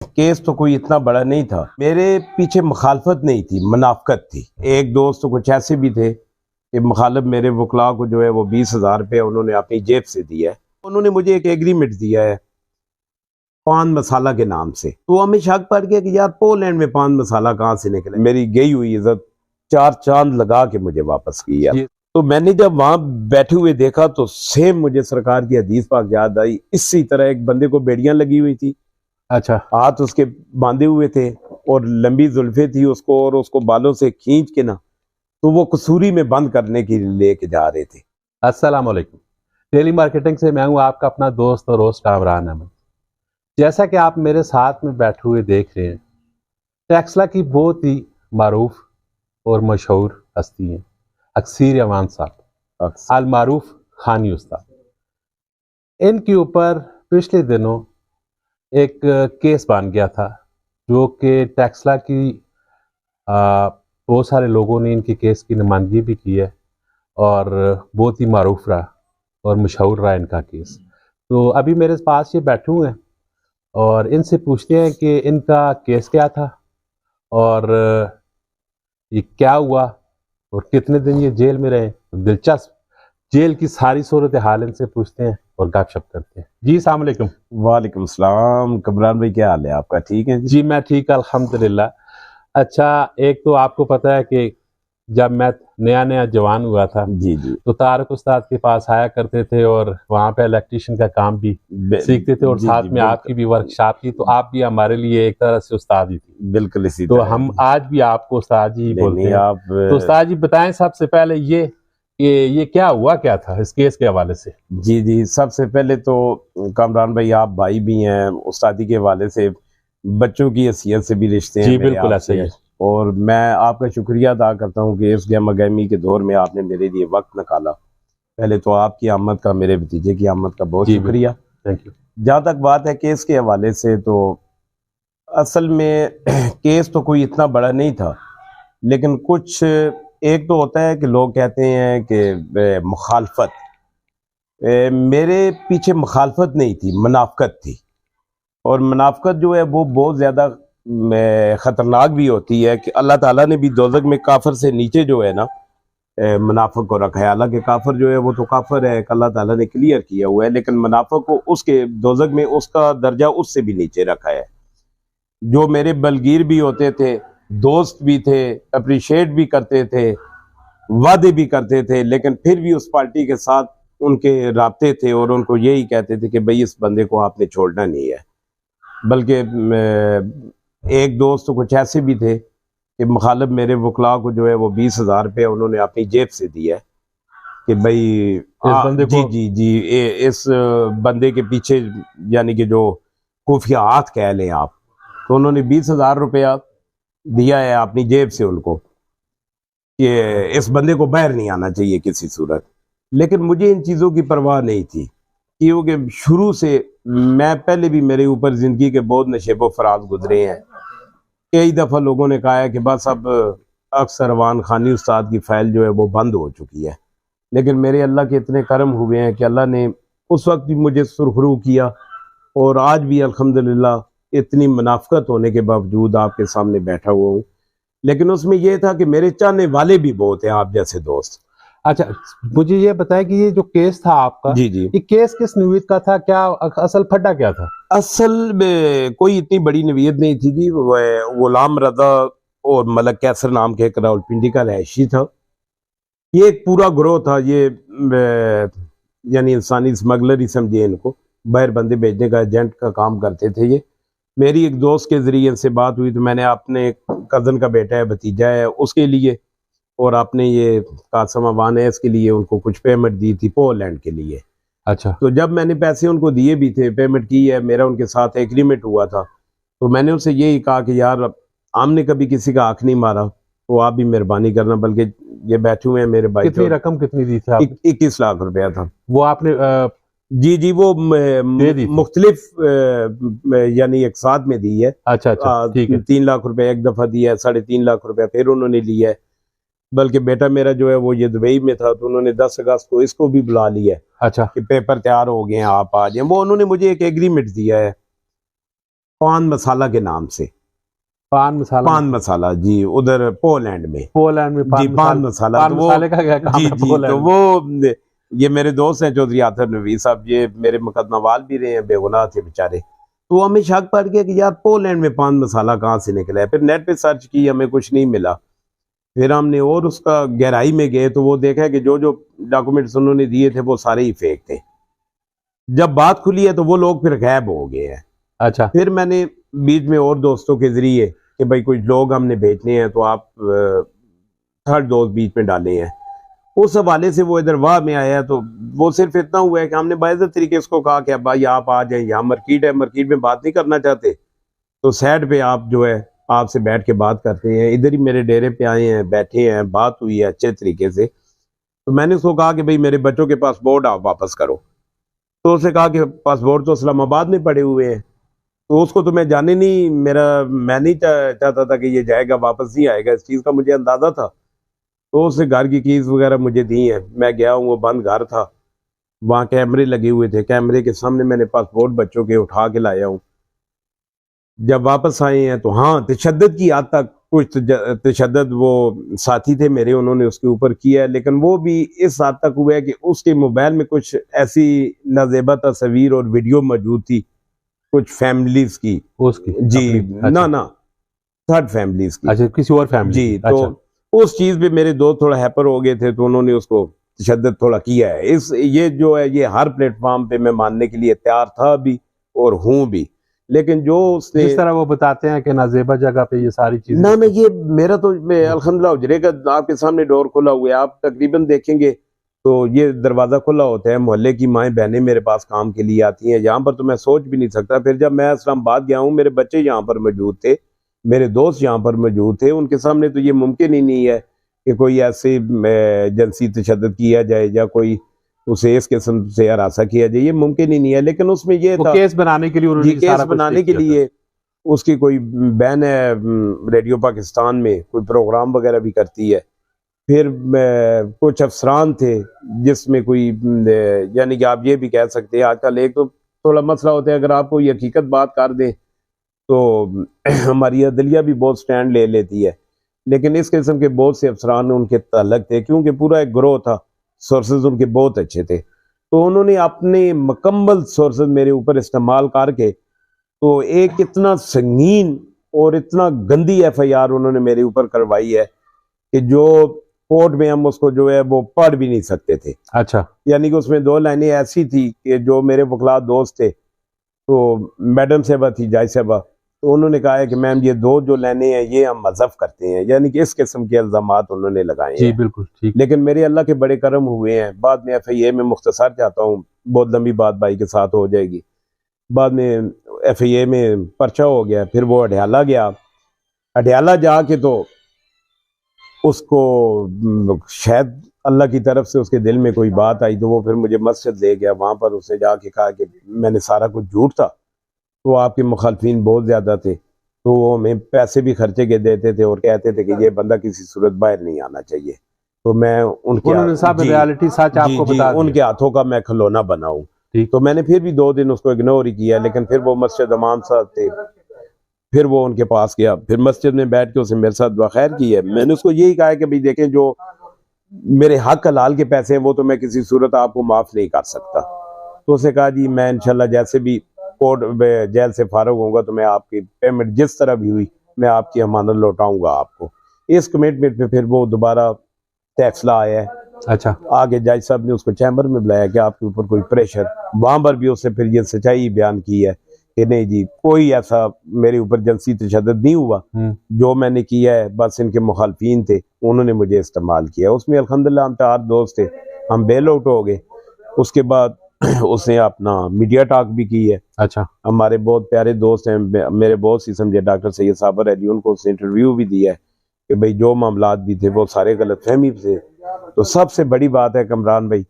Case तो कोई इतना बड़ा नहीं था, मेरे पीछे मुखालफत नहीं थी, मुनाफकत थी। एक दोस्त तो कुछ ऐसे भी थे कि मुखालिफ मेरे वकला को जो है वो 20,000 रुपये उन्होंने अपनी जेब से दिया है। उन्होंने मुझे एक एग्रीमेंट दिया है पान मसाला के नाम से, तो हमें शक पड़ गया कि यार पोलैंड में पान मसाला कहाँ से निकले। मेरी गई हुई इज्जत 4 चांद लगा के मुझे वापस किया। तो मैंने जब वहां बैठे हुए देखा तो सेम मुझे सरकार की हदीस पाक याद आई। इसी तरह एक बंदे को बेड़ियां लगी हुई थी, अच्छा, हाथ उसके बांधे हुए थे और लंबी जुल्फे थी उसको, और उसको बालों से खींच के ना तो वो कसूरी में बंद करने के लिए लेके जा रहे थे। अस्सलाम वालेकुम। डेली मार्केटिंग से मैं हूं आपका अपना दोस्त और होस्ट कामरान अहमद। जैसा कि आप मेरे साथ में बैठे हुए देख रहे हैं, टेक्सला की बहुत ही मारूफ और मशहूर हस्ती हैं अक्सीर अमान साहब, अल मारूफ खानी उस्ताद। इनके ऊपर पिछले दिनों एक केस बन गया था जो कि टेक्सला की बहुत सारे लोगों ने इनके केस की नुमाइंदगी भी की है और बहुत ही मारूफ रहा और मशहूर रहा इनका केस। तो अभी मेरे पास ये बैठे हुए हैं और इनसे पूछते हैं कि इनका केस क्या था और ये क्या हुआ और कितने दिन ये जेल में रहे। तो दिलचस्प जेल की सारी सूरत हाल इनसे पूछते हैं और गपशप करते हैं। जी अस्सलाम वालेकुम। वालेकुम सलाम। कमरान भाई क्या हाल है आपका? ठीक है जी मैं ठीक, अल्हम्दुलिल्लाह। अच्छा, एक तो आपको पता है कि जब मैं नया नया जवान हुआ था जी जी तो तारक उस्ताद के पास आया करते थे और वहाँ पे इलेक्ट्रिशियन का काम भी सीखते थे और साथ में आपकी भी वर्कशॉप थी, तो आप भी हमारे लिए एक तरह से उस्ताद ही थी। बिल्कुल इसी तो तरह हम आज भी आपको उस्ताद जी बोलते हैं। आप तो उस्ताद जी बताएं सबसे पहले ये क्या हुआ क्या था इस केस के हवाले से। जी जी सबसे पहले तो कामरान भाई आप भाई भी हैं, उस्तादी के हवाले से बच्चों की हैसियत से भी रिश्ते हैं जी मेरे बिल्कुल ऐसे आपसे। ही है। और मैं आपका शुक्रिया अदा करता हूँ कि इस गम गहमी के दौर में आपने मेरे लिए वक्त निकाला। पहले तो आपकी आमद का, मेरे भतीजे की आमद का बहुत शुक्रिया। Thank you. जहाँ तक बात है केस के हवाले से, तो असल में केस तो कोई इतना बड़ा नहीं था, लेकिन कुछ एक तो होता है कि लोग कहते हैं कि मुखालफत, मेरे पीछे मुखालफत नहीं थी, मुनाफकत थी। और मुनाफकत जो है वो बहुत ज़्यादा ख़तरनाक भी होती है कि अल्लाह ताला ने भी दोज़ख में काफर से नीचे जो है ना मुनाफिक को रखा है। हालांकि काफर जो है वो तो काफर है, अल्लाह ताला ने क्लियर किया हुआ है, लेकिन मुनाफिक को उसके दोज़ख में उसका दर्जा उससे भी नीचे रखा है। जो मेरे बलगीर भी होते थे, दोस्त भी थे, अप्रिशिएट भी करते थे, वादे भी करते थे, लेकिन फिर भी उस पार्टी के साथ उनके राब्ते थे और उनको यही कहते थे कि भाई इस बंदे को आपने छोड़ना नहीं है। बल्कि एक दोस्त तो कुछ ऐसे भी थे कि मुखालिफ मेरे वकला को जो है वो 20,000 रुपये उन्होंने अपनी जेब से दिया है कि भाई जी जी जी इस बंदे के पीछे, यानी कि जो खुफिया हाथ कह लें आप, तो उन्होंने 20,000 रुपया दिया है अपनी जेब से उनको कि इस बंदे को बाहर नहीं आना चाहिए किसी सूरत। लेकिन मुझे इन चीज़ों की परवाह नहीं थी, क्योंकि शुरू से मैं पहले भी मेरे ऊपर ज़िंदगी के बहुत नशेबो फराज गुजरे हैं। कई दफ़ा लोगों ने कहा है कि बस अब अक्सर अवान खानी उस्ताद की फ़ाइल जो है वो बंद हो चुकी है, लेकिन मेरे अल्लाह के इतने करम हुए हैं कि अल्लाह ने उस वक्त भी मुझे सुरखरू किया और आज भी अल्हम्दुलिल्लाह इतनी मुनाफकत होने के बावजूद आपके सामने बैठा हुआ हूँ। लेकिन उसमें यह था कि मेरे चाहने वाले भी बहुत हैं, आप जैसे दोस्त। अच्छा, मुझे ये बताया कि ये जो केस था आपका, जी जी, ये केस किस नवीद का था, क्या असल फड्डा क्या था? असल में कोई इतनी बड़ी नवीयत नहीं थी जी। गुलाम रजा और मलक कैसर नाम के एक रावलपिंडी का रहायशी था। ये एक पूरा ग्रोह था। ये यानी इंसानी स्मगलर ही समझिए इनको, बाहर बंदे भेजने का एजेंट का काम करते थे ये। मेरी एक दोस्त के जरिए इनसे बात हुई तो मैंने अपने कज़न का बेटा है, भतीजा है, उसके लिए और आपने ये कासम अवान है इसके लिए उनको कुछ पेमेंट दी थी पोलैंड के लिए। अच्छा, तो जब मैंने पैसे उनको दिए भी थे, पेमेंट की है, मेरा उनके साथ एग्रीमेंट हुआ था, तो मैंने उनसे यही कहा कि यार हमने कभी किसी का आँख नहीं मारा, तो आप भी मेहरबानी करना। बल्कि ये बैठे हुए हैं मेरे भाई। कितनी रकम कितनी दी थी आपने? 21 लाख रुपया था वो आपने जी जी, वो मुख्तलिफ यानी एक साथ में दी है। अच्छा अच्छा, ठीक है। 3 लाख रुपया एक दफ़ा दिया है, 3.5 लाख रुपया फिर उन्होंने लिया है। बल्कि बेटा मेरा जो है वो ये दुबई में था, तो उन्होंने 10 अगस्त को इसको भी बुला लिया है। अच्छा, कि पेपर तैयार हो गए हैं, आप आ जाए। वो उन्होंने मुझे एक एग्रीमेंट दिया है पान मसाला के नाम से। पान मसाला? पान मसाला जी, उधर पोलैंड में। पोलैंड में जी पान मसाला। पान मसाले का क्या काम जी है जी, तो वो ये मेरे दोस्त हैं चौधरी आतिफ नबी साहब, ये मेरे मुकदमावाल भी रहे हैं, बेगुनाह थे बेचारे। तो हमें शक पड़ गया कि यार पोलैंड में पान मसाला कहाँ से निकला है। फिर नेट पे सर्च की, हमें कुछ नहीं मिला। फिर हमने और उसका गहराई में गए तो वो देखा कि जो जो डॉक्यूमेंट्स उन्होंने दिए थे वो सारे ही फेक थे। जब बात खुली है तो वो लोग फिर गायब हो गए हैं। अच्छा। फिर मैंने बीच में और दोस्तों के जरिए कि भाई कुछ लोग हमने बेचने हैं तो आप थर्ड दोस्त बीच में डाले हैं, उस हवाले से वो इधर वाह में आया। तो वो सिर्फ इतना हुआ है कि हमने बाइज्जत तरीके इसको कहा कि भाई आप आ जाए, यहाँ मार्केट है, मार्केट में बात नहीं करना चाहते तो साइड पे आप जो है आपसे बैठ के बात करते हैं। इधर ही मेरे डेरे पे आए हैं, बैठे हैं, बात हुई है अच्छे तरीके से। तो मैंने उसको कहा कि भाई मेरे बच्चों के पासपोर्ट आप वापस करो। तो उसने कहा कि पासपोर्ट तो इस्लामाबाद में पड़े हुए हैं। तो उसको तो मैं जाने नहीं, मैं नहीं चाहता था कि ये जाएगा वापस नहीं आएगा, इस चीज़ का मुझे अंदाज़ा था। तो उसने घर की कीज वगैरह मुझे दी हैं। मैं गया हूँ, वो बंद घर था, वहाँ कैमरे लगे हुए थे, कैमरे के सामने मैंने पासपोर्ट बच्चों के उठा के लाया हूँ। जब वापस आए हैं तो हाँ, तशद्दुद की हद तक कुछ तशद्दुद वो साथी थे मेरे, उन्होंने उसके ऊपर किया है, लेकिन वो भी इस हद तक हुआ है कि उसके मोबाइल में कुछ ऐसी नाजेबा तस्वीर और वीडियो मौजूद थी कुछ फैमिलीज की उसकी जी। अच्छा। ना थर्ड फैमिलीज की। अच्छा, किसी और फैमिली जी। अच्छा। तो उस चीज पे मेरे दोस्त थोड़ा हैपर हो गए थे, तो उन्होंने उसको तशद्दुद थोड़ा किया है। ये जो है ये हर प्लेटफॉर्म पे मैं मानने के लिए तैयार था भी और हूं भी, लेकिन जो उसने जिस तरह वो बताते हैं कि नाजेबा जगह पे ये सारी चीजें ना, मैं ये मेरा तो अल्हम्दुलिल्लाह उजरे का आपके सामने डोर खुला हुआ है, आप तकरीबन देखेंगे तो ये दरवाजा खुला होता है। मोहल्ले की माएँ बहनें मेरे पास काम के लिए आती हैं, यहाँ पर तो मैं सोच भी नहीं सकता। फिर जब मैं इस्लामाबाद गया हूँ, मेरे बच्चे यहाँ पर मौजूद थे, मेरे दोस्त यहाँ पर मौजूद थे, उनके सामने तो ये मुमकिन ही नहीं है कि कोई ऐसे जिनसी तशद्दुद किया जाए या कोई उसे इस किस्म से हरासा किया जाए, ये मुमकिन ही नहीं है। लेकिन उसमें ये था केस बनाने के लिए उन्होंने केस बनाने के लिए उसकी कोई बहन है रेडियो पाकिस्तान में कोई प्रोग्राम वगैरह भी करती है। फिर कुछ अफसरान थे जिसमें कोई यानी कि आप ये भी कह सकते हैं आजकल एक तो थोड़ा मसला होता है, अगर आप कोई हकीकत बात कर दें तो हमारी अदलिया भी बहुत स्टैंड ले लेती है। लेकिन इस किस्म के बहुत से अफसरान उनके ताल्लुक थे, क्योंकि पूरा एक ग्रोह था, सोर्सेज उनके बहुत अच्छे थे। तो उन्होंने अपने मुकम्मल सोर्सेज मेरे ऊपर इस्तेमाल करके तो एक इतना संगीन और इतना गंदी FIR उन्होंने मेरे ऊपर करवाई है कि जो कोर्ट में हम उसको जो है वो पढ़ भी नहीं सकते थे। अच्छा। यानी कि उसमें 2 लाइनें ऐसी थी कि जो मेरे वकला दोस्त थे, तो मैडम साहबा थी, जज साहबा, तो उन्होंने कहा है कि मैम ये 2 जो लाइनें हैं ये हम मज़फ करते हैं, यानी कि इस किस्म के इल्ज़ामात उन्होंने लगाए हैं। जी बिल्कुल ठीक। लेकिन मेरे अल्लाह के बड़े करम हुए हैं। बाद में FIA में मुख्तसर चाहता हूँ, बहुत लंबी बात भाई के साथ हो जाएगी। बाद में FIA में पर्चा हो गया, फिर वो अडयाला गया। अडयाला जाके तो उसको शायद अल्लाह की तरफ से उसके दिल में कोई बात आई, तो वो फिर मुझे मस्जिद ले गया। वहाँ पर उसने जाके कहा कि मैंने सारा कुछ झूठ था, तो आपके मुखालफिन बहुत ज़्यादा थे, तो वो हमें पैसे भी खर्चे के देते थे और कहते थे कि ये बंदा किसी सूरत बाहर नहीं आना चाहिए। तो मैं उनके रियलिटी सच आपको बता उनके हाथों का मैं खिलौना बनाऊं। तो मैंने फिर भी 2 दिन उसको इग्नोर ही किया। लेकिन फिर वो मस्जिद इमाम साहब थे, फिर वो उनके पास गया, फिर मस्जिद में बैठ के उसने मेरे साथ दुआ खैर की है। मैंने उसको यही कहा है कि भाई देखें, जो मेरे हक हलाल के पैसे हैं वो तो मैं किसी सूरत आपको माफ़ नहीं कर सकता। तो उसने कहा जी मैं इंशाल्लाह जैसे भी कोर्ट जेल से फारग होऊंगा तो मैं आपकी पेमेंट जिस तरह भी हुई मैं आपकी अमानत लौटाऊंगा आपको। इस कमिटमेंट पे फिर वो दोबारा फैसला आया है। अच्छा। आगे जज साहब ने उसको चैम्बर में बुलाया कि आपके ऊपर कोई प्रेशर, वहां पर भी उसने फिर ये सच्चाई बयान की है कि नहीं जी कोई ऐसा मेरे ऊपर जिनसी तशद्दुद नहीं हुआ, जो मैंने किया है बस इनके मुखालफिन थे उन्होंने मुझे इस्तेमाल किया। उसमें अल्हम्दुलिल्लाह हम 4 दोस्त थे, हम बेल आउट हो गए। उसके बाद उसने अपना मीडिया टॉक भी की है। अच्छा। हमारे बहुत प्यारे दोस्त हैं, मेरे बहुत सी समझे, डॉक्टर सैयद साबर है जी, उनको उसने इंटरव्यू भी दिया है कि भाई जो मामलात भी थे वो सारे गलत फहमी थे। तो सबसे बड़ी बात है कमरान भाई,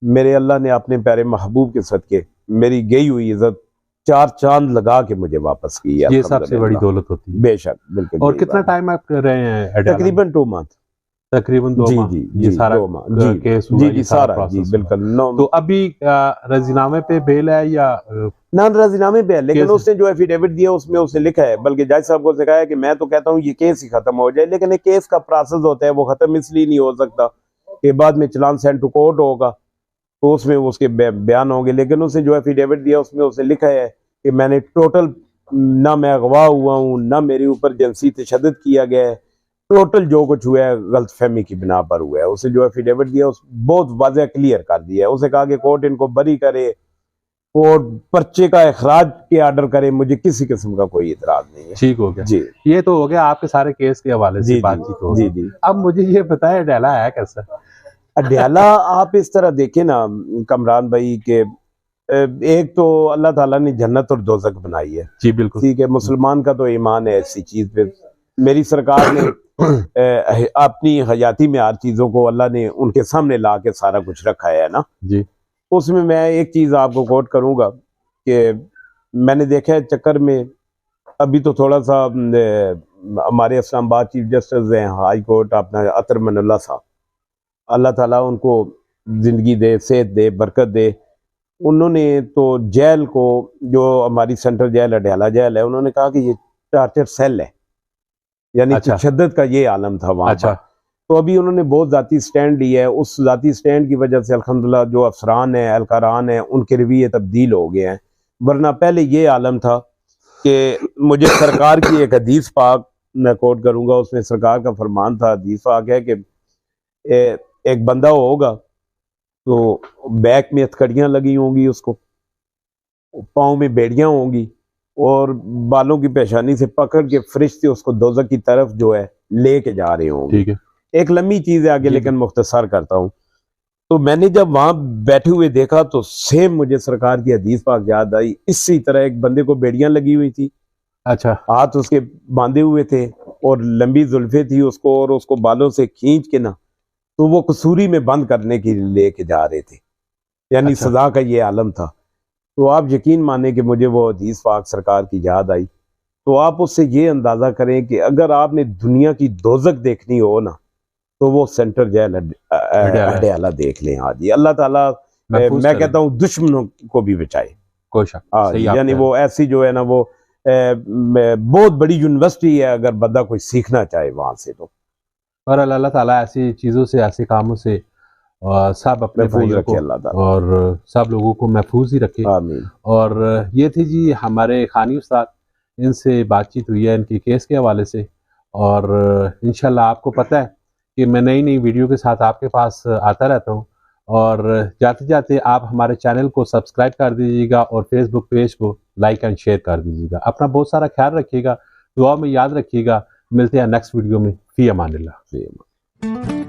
मेरे अल्लाह ने अपने प्यारे महबूब के सदके मेरी गई हुई इज्जत 4 चांद लगा के मुझे वापस की है। ये सबसे बड़ी दौलत होती है। बेशक, बिल्कुल। और कितना टाइम आप कर रहे हैं? तकरीबन 2 मंथ। तकरीबन 2 जी माह जी ये जी सारा 2 माह जी केस हुआ, जी ये जी सारा सारा जी प्रोसेस हुआ। बिल्कुल तो अभी रजीनामे पे बेल है या नान राजीनामे पे है, लेकिन केस? उसने जो एफिडेविट दिया उसमें उसने लिखा है, बल्कि जज साहब को सिखाया कि मैं तो कहता हूँ ये केस ही खत्म हो जाए, लेकिन एक केस का प्रोसेस होता है वो खत्म इसलिए नहीं हो सकता कि बाद में चलान सेंड टू कोर्ट होगा तो उसमें उसके बयान होंगे, लेकिन उसने जो एफिडेविट दिया उसमें उसने लिखा है कि मैंने टोटल ना मैं अगवा हुआ हूँ ना मेरे ऊपर जिनसी तशद्दुद किया गया है, टोटल जो कुछ हुआ है गलत फहमी की बिना पर हुआ है। उसने जो एफिडेविट दिया उस बहुत वाज़ह क्लियर कर दिया है। उसे कहा कि कोर्ट इनको बरी करे, कोर्ट पर्चे का इखराज के ऑर्डर करे, मुझे किसी किस्म का कोई इतराज नहीं है। ठीक हो गया जी ये तो हो गया आपके सारे केस के हवाले से जी बातचीत हो जी गई। जी। अब मुझे ये बताएं अडेला है कैसा? अडयाला आप इस तरह देखें ना कमरान भाई के एक तो अल्लाह ताला ने जन्नत और दोजख बनाई है, जी बिल्कुल। ठीक है, मुसलमान का तो ईमान है ऐसी चीज पे। मेरी सरकार ने अपनी हयाती में हर चीजों को अल्लाह ने उनके सामने ला के सारा कुछ रखा है ना जी उसमें मैं एक चीज आपको कोट करूंगा कि मैंने देखा है चक्कर में अभी तो थोड़ा सा हमारे इस्लामाबाद चीफ जस्टिस हैं हाई कोर्ट अपना अतर मनल्ला साहब, अल्लाह ताला उनको जिंदगी दे, सेहत दे, बरकत दे। उन्होंने तो जेल को, जो हमारी सेंट्रल जेल अडयाला जेल है, उन्होंने कहा कि ये टार्चर सेल है, यानी अच्छा तशद्दुद का ये आलम था वहां अच्छा पर। तो अभी उन्होंने बहुत जाती स्टैंड लिया है, उस जाती स्टैंड की वजह से अल्हम्दुलिल्लाह जो अफसरान हैं, एहलकारान हैं, उनके रवैये तब्दील हो गए हैं। वरना पहले ये आलम था कि मुझे सरकार की एक हदीस पाक मैं कोट करूंगा, उसमें सरकार का फरमान था, हदीस पाक है कि एक बंदा होगा तो बैक में हथकड़ियां लगी होंगी, उसको पाँव में बेड़ियां होंगी और बालों की पेशानी से पकड़ के फरिश्ते उसको दोज़ख की तरफ जो है लेके जा रहे होंगे। ठीक है एक लंबी चीज है आगे, जी, लेकिन मुख्तसर करता हूँ। तो मैंने जब वहां बैठे हुए देखा तो सेम मुझे सरकार की हदीस पाक याद आई। इसी तरह एक बंदे को बेड़ियां लगी हुई थी, अच्छा हाथ उसके बांधे हुए थे और लंबी जुल्फे थी उसको, और उसको बालों से खींच के ना तो वो कसूरी में बंद करने के लिए लेके जा रहे थे, यानी अच्छा सजा का ये आलम था। तो आप यकीन माने कि मुझे वो हदीस पाक सरकार की याद आई। तो आप उससे ये अंदाजा करें कि अगर आपने दुनिया की दोजक देखनी हो ना तो वो सेंट्रल जेल अडयाला देख लें। हाँ जी, अल्लाह ताला महफूज मैं करें। कहता हूँ दुश्मनों को भी बचाए। कोई शक हाँ सही जी, आप यानी कह रहे वो ऐसी जो है ना वो बहुत बड़ी यूनिवर्सिटी है, अगर बंदा कोई सीखना चाहे वहां से तो। हैं। और अल्लाह ताला ऐसी चीज़ों से ऐसे कामों से सब अपने महफूज भाइयों रखे को अल्लाह ताला, और सब लोगों को महफूज ही रखे। आमीन। और ये थी जी हमारे खानी उस्ताद, इनसे बातचीत हुई है इनके केस के हवाले से। और इंशाल्लाह आपको पता है कि मैं नई नई वीडियो के साथ आपके पास आता रहता हूँ। और जाते जाते आप हमारे चैनल को सब्सक्राइब कर दीजिएगा और फेसबुक पेज को लाइक एंड शेयर कर दीजिएगा। अपना बहुत सारा ख्याल रखिएगा, दुआ में याद रखिएगा। मिलते हैं नेक्स्ट वीडियो में। फी अमानिल्लाह।